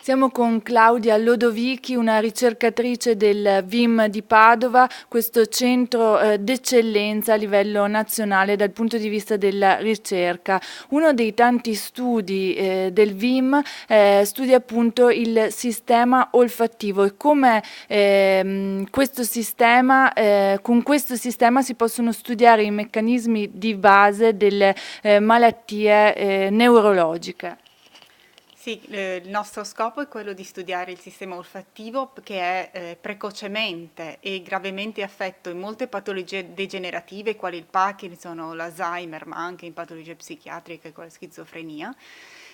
Siamo con Claudia Lodovichi, una ricercatrice del VIM di Padova, questo centro d'eccellenza a livello nazionale dal punto di vista della ricerca. Uno dei tanti studi del VIM studia appunto il sistema olfattivo e come con questo sistema si possono studiare i meccanismi di base delle malattie neurologiche. Sì, il nostro scopo è quello di studiare il sistema olfattivo che è precocemente e gravemente affetto in molte patologie degenerative, quali il Parkinson o l'Alzheimer, ma anche in patologie psichiatriche come la schizofrenia,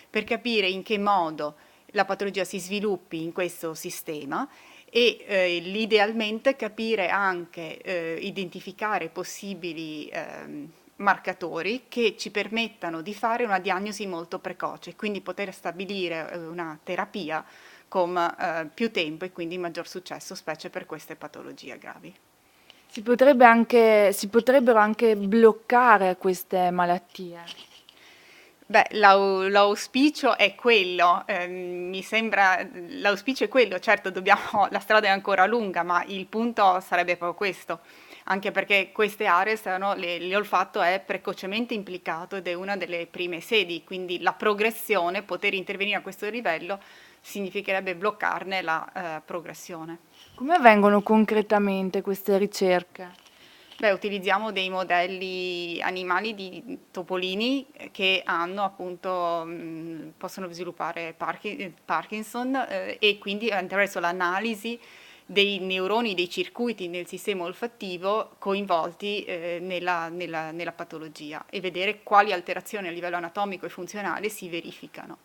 per capire in che modo la patologia si sviluppi in questo sistema e l'idealmente capire anche, identificare possibili marcatori che ci permettano di fare una diagnosi molto precoce, quindi poter stabilire una terapia con più tempo e quindi maggior successo, specie per queste patologie gravi. Si potrebbero anche bloccare queste malattie. Beh, l'auspicio è quello, mi sembra, l'auspicio è quello, certo la strada è ancora lunga, ma il punto sarebbe proprio questo, anche perché queste aree l'olfatto è precocemente implicato ed è una delle prime sedi, quindi la progressione, poter intervenire a questo livello, significherebbe bloccarne la progressione. Come avvengono concretamente queste ricerche? Beh, utilizziamo dei modelli animali di topolini che hanno appunto, possono sviluppare Parkinson e quindi attraverso l'analisi dei neuroni, dei circuiti nel sistema olfattivo coinvolti nella patologia e vedere quali alterazioni a livello anatomico e funzionale si verificano.